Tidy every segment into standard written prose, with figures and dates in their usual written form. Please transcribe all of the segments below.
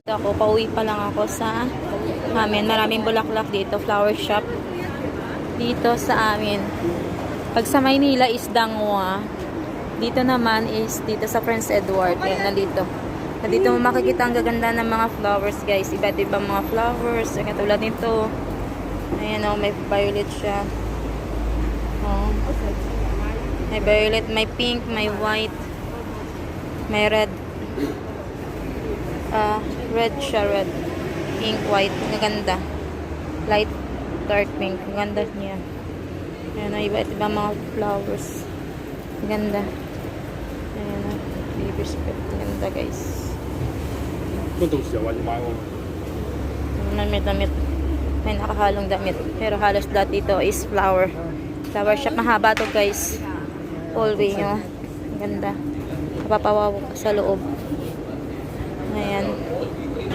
Ako, pauwi pa lang ako sa amin. Maraming bulaklak dito, flower shop. Dito sa amin. Pag sa Maynila is Dangwa. Dito naman is dito sa Prince Edward. Ayan, nandito. Nandito mo makikita ang gaganda ng mga flowers, guys. Iba't ibang mga flowers. Katulad nito. Ayan o, may violet siya. Oh. May violet, may pink, may white, may red. Red siya, red. Pink, white. Maganda. Light, dark pink. Maganda niya. Ayan o, iba't ibang mga flowers. Maganda. Ayan o, baby spirit. Maganda, guys. 運動時又話要買喎。 Damit. May nakahalong damit. Pero halos lahat dito is flower. Flower shop. Mahaba to, guys. Hallway nyo. Ganda. Kapapawaw sa loob. Ayan.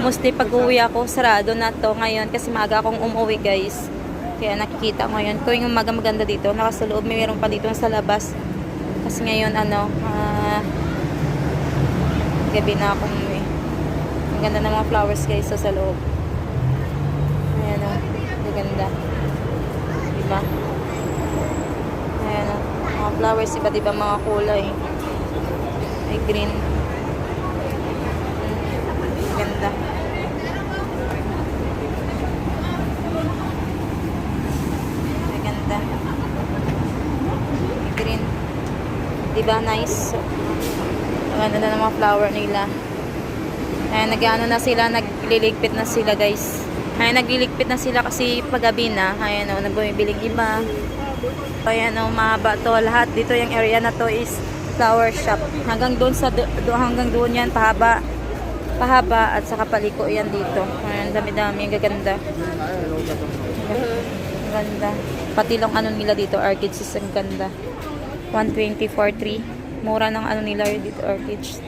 Mostly pag uwi ako, sarado na to ngayon. Kasi maaga akong umuwi, guys. Kaya nakikita ko ngayon. Kung yung maganda dito, nasa loob. May meron pa dito sa labas. Kasi ngayon, gabi na akong umuwi. Ang ganda ng mga flowers, guys, sa loob. Ayan o. Ganda. Diba? Ayan o. Mga flowers, iba't ibang mga kulay. May green. Ganda. May ganda. May green. Diba? Nice. Ang ganda na ng mga flower nila. Ayan, nag-ano na sila, nagliligpit na sila, guys. Ayan, nagliligpit na sila kasi paggabi na. Ayan o, nagbumibilig iba. Ayan o, mahaba to. Lahat dito yung area na to is flower shop. Hanggang doon hanggang doon yan, pahaba at saka paliko yan dito. Ayan, dami-dami, gaganda. Ganda. Pati lang ano nila dito, orchids is ang ganda. 120 for 3. Mura ng ano nila dito, orchids.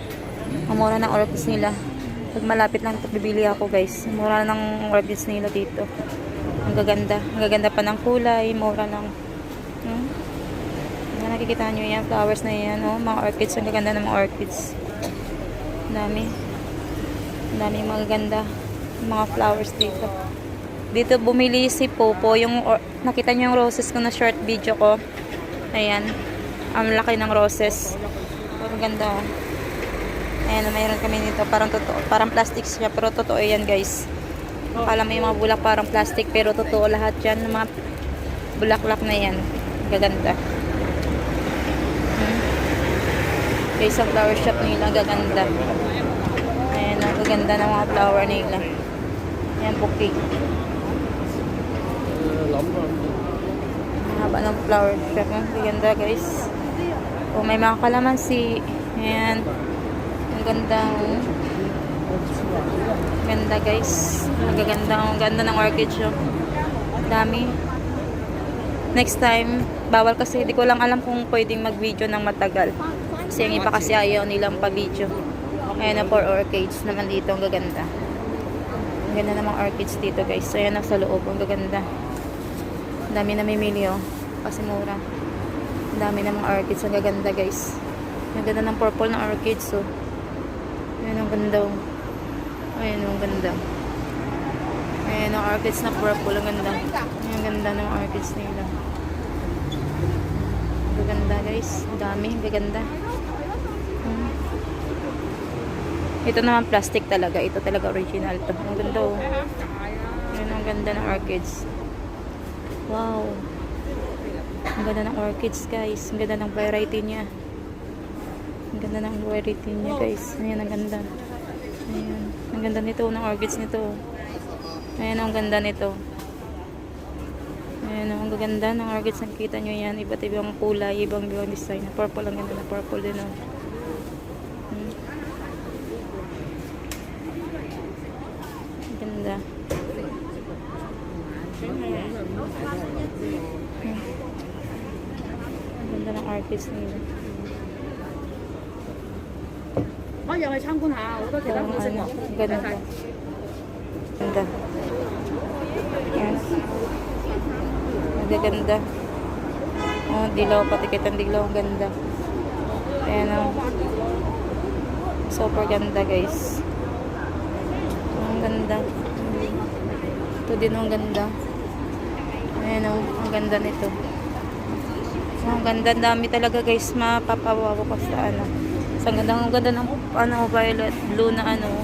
Ang mura ng orchids nila. Pag malapit lang ito, bibili ako, guys. Mura ng orchids nila dito. Ang gaganda. Ang gaganda pa ng kulay. Mura ng... nakikita nyo yan. Flowers na yan. Oh, mga orchids. Ang gaganda ng mga orchids. Dami. Dami mga ganda. Mga flowers dito. Dito bumili si Popo. Nakita nyo yung roses ko na short video ko. Ayan. Ang laki ng roses. Ang ganda, oh. Ayan, mayroon kami nito. Parang totoo. Parang plastic siya. Pero totoo yan, guys. Akala mo yung mga bulak parang plastic. Pero totoo lahat yan. Ng mga bulaklak na yan. Gaganda. Guys, sa flower shop nila. Gaganda. Ayan, ang gaganda ng mga flower nila. Ayan, bouquet. Mahaba ng flower shop. Gaganda, guys. O, may mga kalamansi. Ayan. Ganda, ganda, guys. Ang ganda ng orchid siya. Dami. Next time, bawal kasi, di ko lang alam kung pwedeng mag-video ng matagal. Kasi yung iba kasi ayaw nilang pa-video. Ayan na for orchids naman dito. Ang gaganda. Ang ganda ng mga orchids dito, guys. So, ayan na sa loob. Ang gaganda. Ang dami na mimili, oh. Kasi mura. Ang dami na mga orchids. Ang gaganda, guys. Ang ganda ng purple na orchids, oh. Ayan ang ganda. Ayan ang ganda. Ayan ang orchids na purple. Ang ganda. Ayan ang ganda ng orchids nila. Gaganda, guys. Dami. Gaganda. Ito naman plastic talaga. Ito talaga original to. Ang ganda, oh. Ayan ang ganda ng orchids. Wow. Ang ganda ng orchids, guys. Ang ganda ng variety niya. Ang ganda ng variety niya, guys. Ayan, ang ganda. Ayan. Ang ganda nito, ng orchids nito. Ayan, ang ganda nito. Ayan, ang ganda ng orchids. Nakikita nyo yan. Iba't ibang kulay, ibang design. Purple, ang ganda na purple din, oh. Ang ganda. Ang ganda ng orchids nila. 可以入去參觀下，好多其他款式喎。 Ganda. Ganda. Yes. Magaganda. Oh, dilaw. Pati kitang dilaw. Ang ganda. Ayan, oh. Super ganda, guys. Ganda. Ito din ang ganda. Ayan o, ang ganda nito. Ang ganda, dami talaga guys, mapapawawa ko sa ano. So, ang ganda ng ano, violet, blue na ano.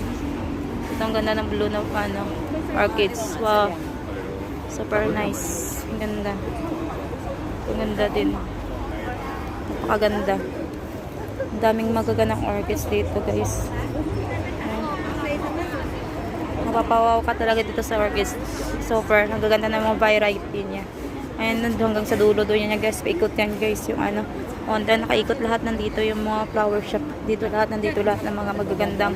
Ito ang ganda ng blue na ano, orchids. Wow. Super nice. Ang ganda. Ang ganda din. Napakaganda. Ang daming magagandang orchids dito guys. Mapapawaw ka talaga dito sa orchids. Super. Ang gaganda ng mga variety niya. Ayan, nandun hanggang sa dulo doon yan guys. Paikot yan guys yung ano. Onda, nakaikot lahat nandito yung mga flower shop. Dito lahat, nandito lahat ng mga magagandang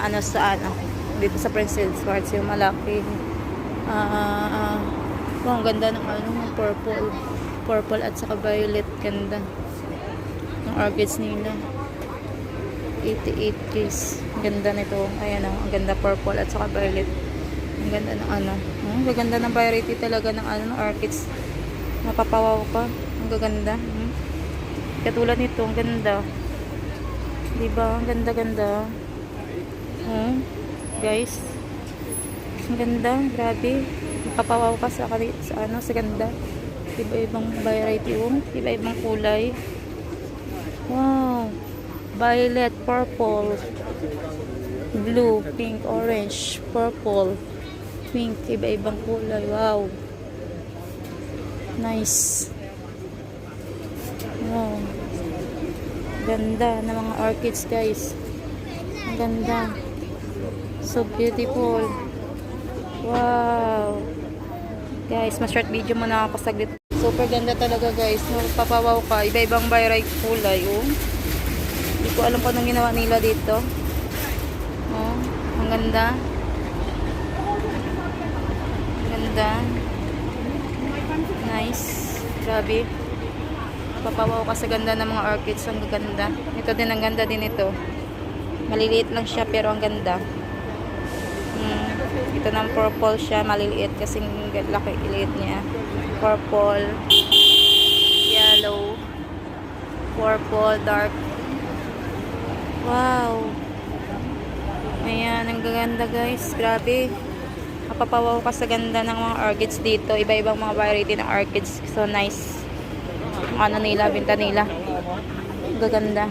ano sa ano. Dito sa Princess Quartz yung malaki. Ang ganda ng ano, purple. Purple at saka violet. Ganda. Yung orchids nila. 88 keys. Ang ganda nito. Ayan o. Ang ganda purple at saka violet. Ang ganda ng ano. Ang gaganda ng variety talaga ng ano, ng orchids. Mapapawaw ka. Ang gaganda. Katulad nito. Ang ganda. Diba? Ang ganda-ganda. Guys. Ang ganda. Grabe. Mapapawaw ka sa ano, sa ganda. Iba-ibang variety. Iba-ibang kulay. Wow. Violet, purple, blue, pink, orange, purple, pink, iba-ibang kulay. Wow. Nice. Wow. Ganda ng mga orchids guys. Ang ganda. So beautiful. Wow. Guys, ma-short video muna ako saglit. Super ganda talaga guys. Papawaw ka. Iba-ibang variety kulay. Hindi ko alam kung anong ginawa nila dito. Ang ganda. Ang ganda. Nice. Grabe. Papawaw ka sa ganda ng mga orchids. Ang ganda. Ito din, ang ganda din ito. Maliliit lang siya pero ang ganda. Ito ng purple siya. Maliliit kasing laki iliit niya. Purple. Yellow. Purple. Dark. Wow. Ayan, ang gaganda guys. Grabe. Mapapawaw ka sa ganda ng mga orchids dito. Iba-ibang mga variety ng orchids. So nice. Ang ano nila, binta nila. Ang gaganda.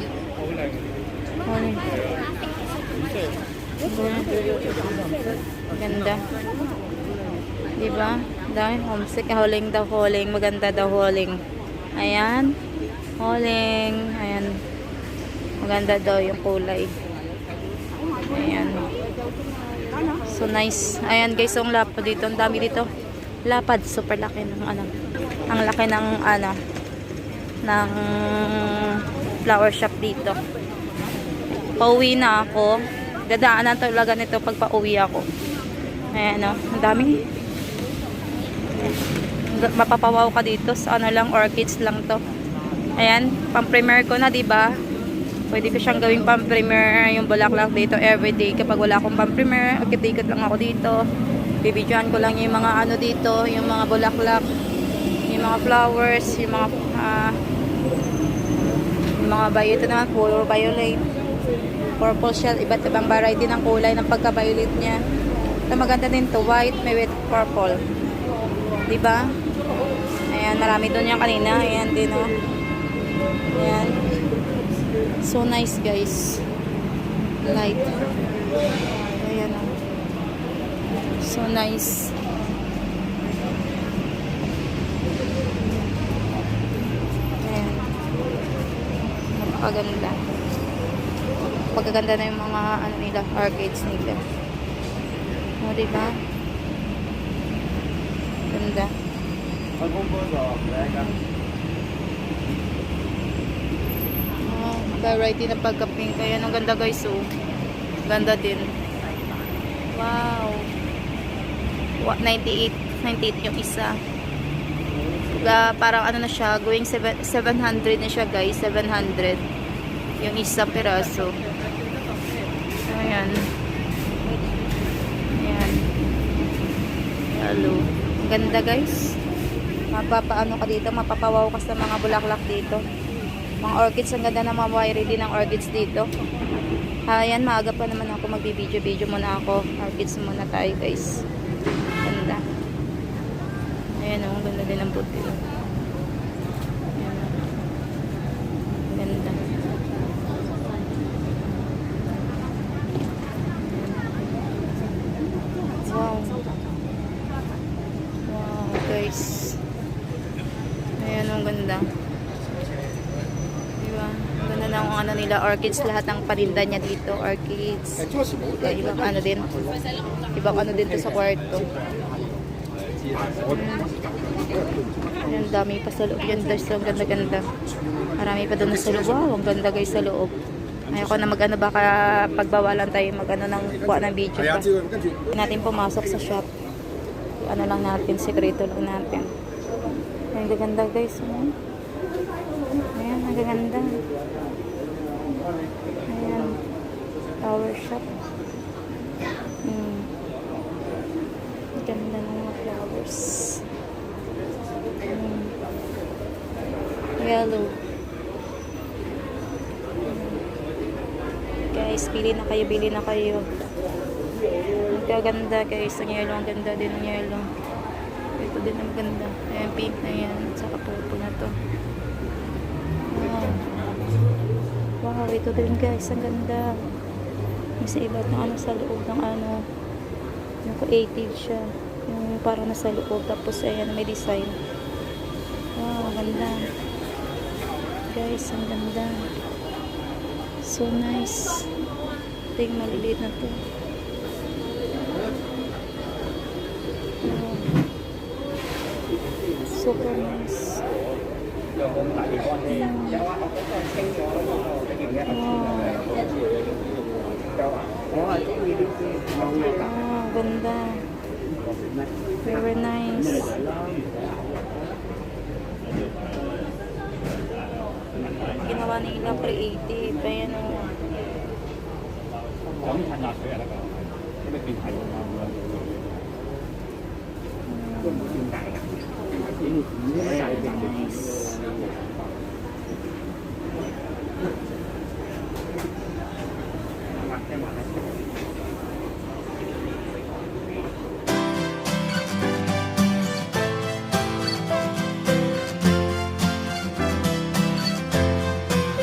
Ganda. Diba? Dahil homesick. Huling daw, huling. Maganda daw, huling. Ayan. Huling. Ayan. Maganda daw yung kulay. Ayan. So nice. Ayan guys, yung lapad dito. Ang dami dito. Lapad. Super laki ng ano. Ang laki ng ano. Ng flower shop dito. Pauwi na ako. Dadaanan talaga nito pag pauwi ako. Ayan o. Ang dami. Mapapawaw ka dito. Sa ano lang, orchids lang to. Ayan. Pang-premiere ko na, diba? Pwede ko siyang gawing pang-premiere yung bulaklak dito everyday. Kapag wala akong pang-premiere, ikot-ikot lang ako dito. Bibidyoan ko lang yung mga ano dito, yung mga bulaklak, yung mga flowers, yung mga violet naman, puro violet. Purple shell, iba't ibang variety ng kulay ng pagka-violet niya. Ito maganda din to, white, may with purple. Diba? Ayan, marami doon yung kanina. Ayan din o. Ayan. So nice guys. Light. Ayan o. So nice. Ayan. Napakaganda. Pagkaganda na yung mga ano nila, orchids nila. O, diba? Ganda. Variety na pagka-pink. Ayan, ang ganda guys, oh. Ganda din. Wow. 98 yung isa. Parang ano na siya, going 700 na siya guys, 700. Yung isang piraso. Ayan. Ayan. Hello. Ang ganda guys. Mapapaano ka dito, mapapawaw ka sa mga bulaklak dito. Mga orchids, ang ganda ng mga wiry din ng orchids dito. Ayan, maaga pa naman ako magbibideo-video muna ako. Orchids muna tayo guys. Ganda. Ayan oh, ang ganda din ng puti. Ayan oh. Ganda. Wow. Wow guys. Ayan ang ganda. Diba? Ganda na ang ano nila, orchids, lahat ng paninda niya dito, orchids. Ibang ano din. Ibang ano din to sa kwarto. Ayan, dami pa sa loob yan guys. So, ang ganda-ganda. Marami pa doon sa loob. Wow, ang ganda guys sa loob. Ayoko na mag-ano, baka pagbawalan tayo mag-ano ng kuha ng video pa. Hindi natin pumasok sa shop. Ano lang natin, sekreto lang natin. Ayan, gaganda guys. Ayan, ang gaganda. Ayan, flower shop. Ganda ng mga flowers. Yellow. Guys, bili na kayo, bili na kayo. Ang gaganda guys, ang yellow, ang ganda din ng yellow. Ito din ang ganda. Ayan, pink na yan. Saka purple na to. Wow. Wow, ito din guys, ang ganda. May sa iba't ng ano sa loob ng ano. Yung creative siya. Yung parang nasa loob. Tapos ayan, may design. Wow, ang ganda. Guys, ang ganda. So nice. Ito yung maliliit na to. Wow. Super nice. Wow. Ganda. Very nice. Ginawa nila creative. Ayan o. Nice.